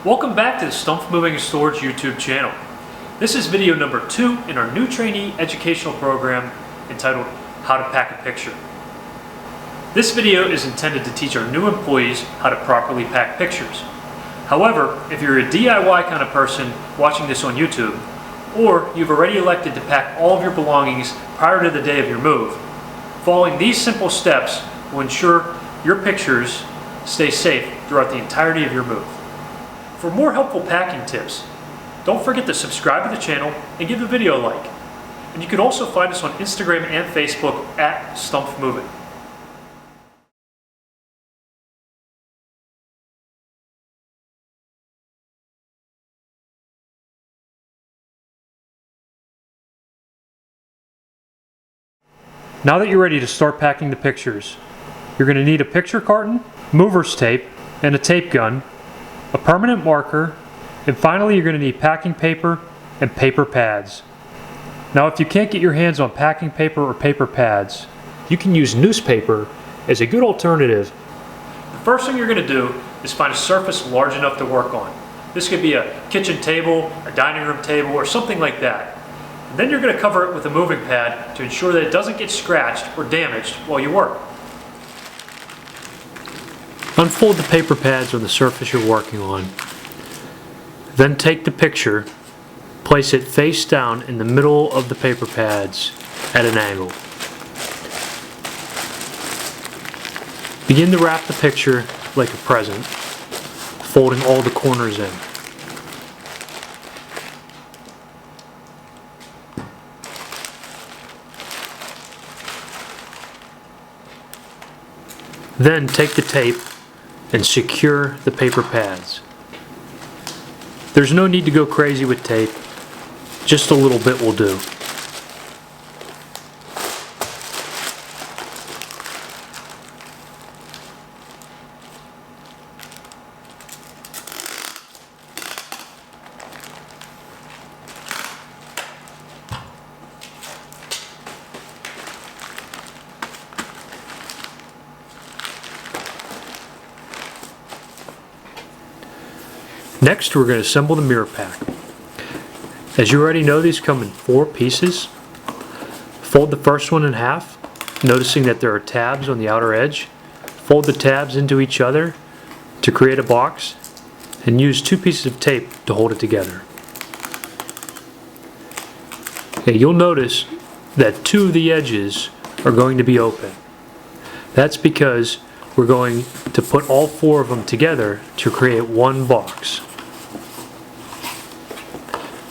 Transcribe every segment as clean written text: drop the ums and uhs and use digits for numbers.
Welcome back to the Stumpf Moving and Storage YouTube channel. This is video number 2 in our new trainee educational program entitled How to Pack a Picture. This video is intended to teach our new employees how to properly pack pictures. However, if you're a DIY kind of person watching this on YouTube, or you've already elected to pack all of your belongings prior to the day of your move, following these simple steps will ensure your pictures stay safe throughout the entirety of your move. For more helpful packing tips, don't forget to subscribe to the channel and give the video a like. And you can also find us on Instagram and Facebook at Stumpf Moving. Now that you're ready to start packing the pictures, you're going to need a picture carton, mover's tape, and a tape gun, a permanent marker, and finally you're going to need packing paper and paper pads. Now if you can't get your hands on packing paper or paper pads, you can use newspaper as a good alternative. The first thing you're going to do is find a surface large enough to work on. This could be a kitchen table, a dining room table, or something like that. And then you're going to cover it with a moving pad to ensure that it doesn't get scratched or damaged while you work. Unfold the paper pads on the surface you're working on. Then take the picture, place it face down in the middle of the paper pads at an angle. Begin to wrap the picture like a present, folding all the corners in. Then take the tape and secure the paper pads. There's no need to go crazy with tape, just a little bit will do. Next, we're going to assemble the mirror pack. As you already know, these come in 4 pieces. Fold the first one in half, noticing that there are tabs on the outer edge. Fold the tabs into each other to create a box, and use 2 pieces of tape to hold it together. Okay, you'll notice that 2 of the edges are going to be open. That's because we're going to put all 4 of them together to create one box.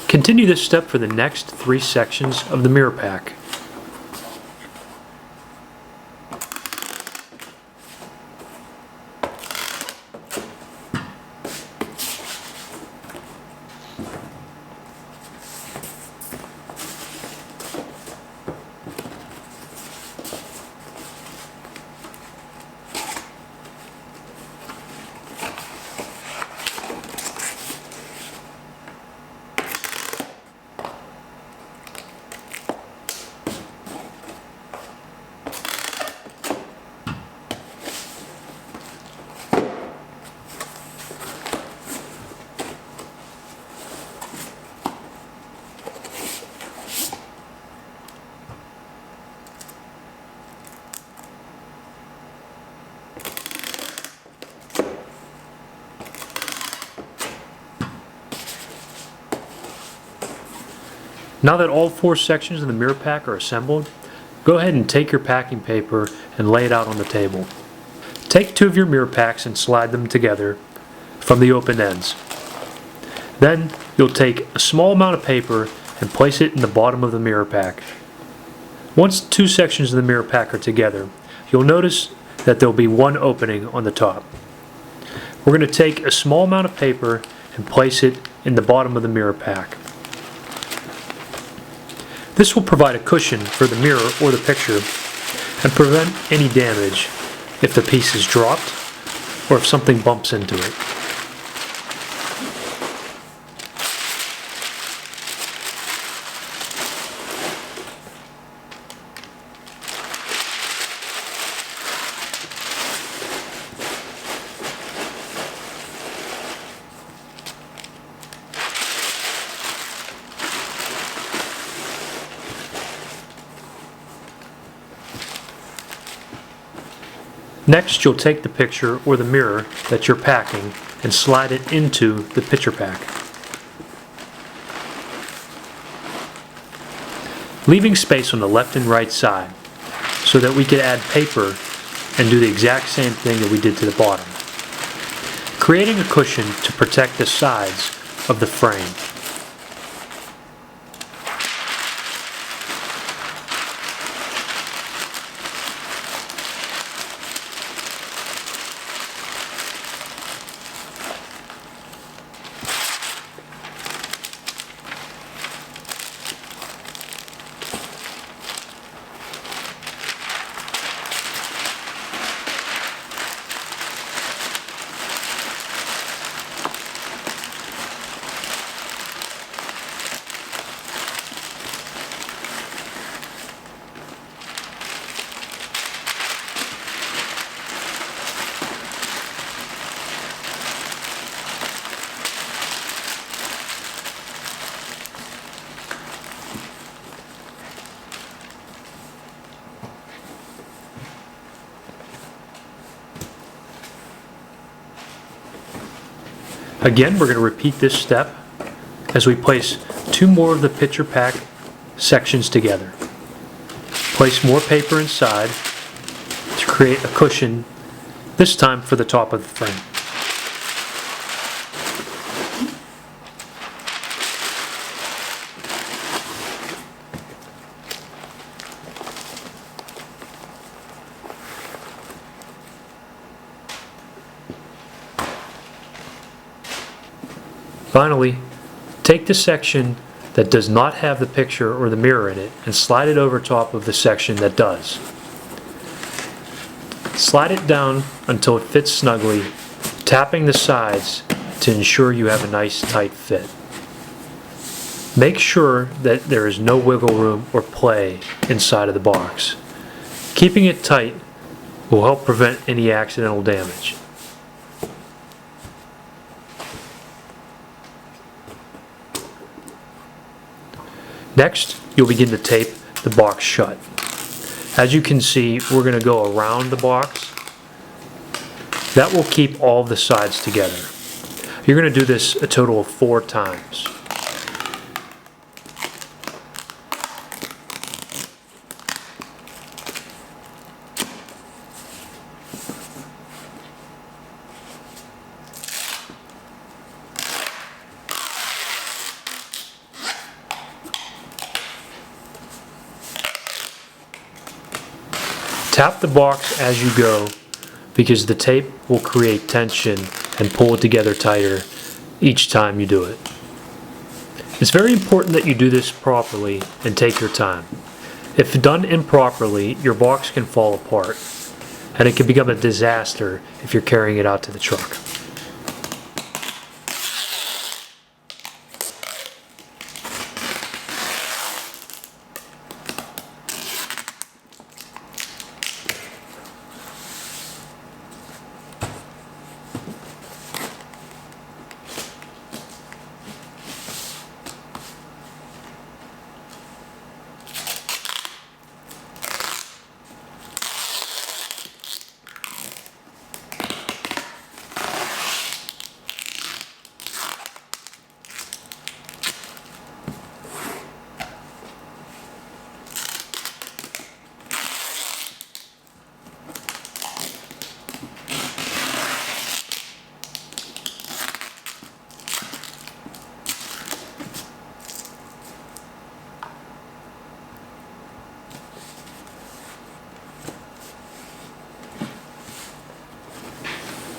Continue this step for the next 3 sections of the mirror pack. Now that all 4 sections of the mirror pack are assembled, go ahead and take your packing paper and lay it out on the table. Take 2 of your mirror packs and slide them together from the open ends. Then you'll take a small amount of paper and place it in the bottom of the mirror pack. Once 2 sections of the mirror pack are together, you'll notice that there will be one opening on the top. We're going to take a small amount of paper and place it in the bottom of the mirror pack. This will provide a cushion for the mirror or the picture and prevent any damage if the piece is dropped or if something bumps into it. Next, you'll take the picture or the mirror that you're packing and slide it into the picture pack. Leaving space on the left and right side so that we could add paper and do the exact same thing that we did to the bottom. Creating a cushion to protect the sides of the frame. Again, we're going to repeat this step as we place two more of the picture pack sections together. Place more paper inside to create a cushion, this time for the top of the frame. Finally, take the section that does not have the picture or the mirror in it and slide it over top of the section that does. Slide it down until it fits snugly, tapping the sides to ensure you have a nice tight fit. Make sure that there is no wiggle room or play inside of the box. Keeping it tight will help prevent any accidental damage. Next, you'll begin to tape the box shut. As you can see, we're going to go around the box. That will keep all the sides together. You're going to do this a total of 4 times. Tap the box as you go because the tape will create tension and pull it together tighter each time you do it. It's very important that you do this properly and take your time. If done improperly, your box can fall apart and it can become a disaster if you're carrying it out to the truck.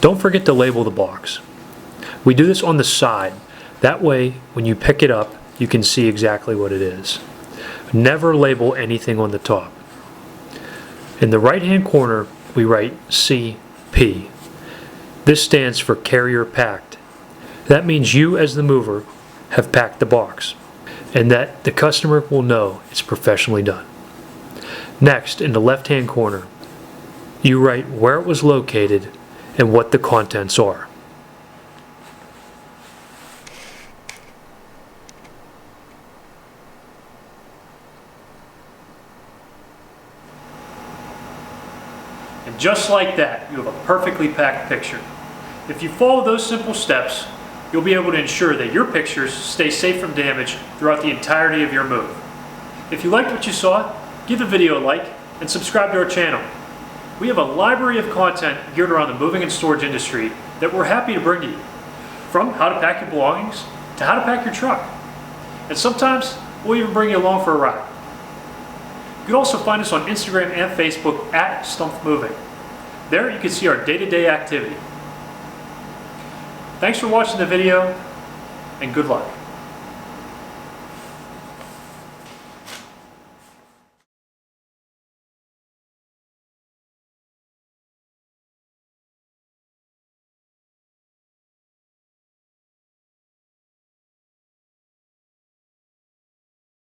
Don't forget to label the box. We do this on the side. That way, when you pick it up, you can see exactly what it is. Never label anything on the top. In the right-hand corner, we write CP. This stands for carrier packed. That means you, as the mover, have packed the box, and that the customer will know it's professionally done. Next, in the left-hand corner, you write where it was located and what the contents are. And Just like that, you have a perfectly packed picture. If you follow those simple steps, you'll be able to ensure that your pictures stay safe from damage throughout the entirety of your move. If you liked what you saw, give the video a like and subscribe to our channel. We have a library of content geared around the moving and storage industry that we're happy to bring to you. From how to pack your belongings to how to pack your truck. And sometimes we'll even bring you along for a ride. You can also find us on Instagram and Facebook at Stumpf Moving. There you can see our day-to-day activity. Thanks for watching the video, and good luck.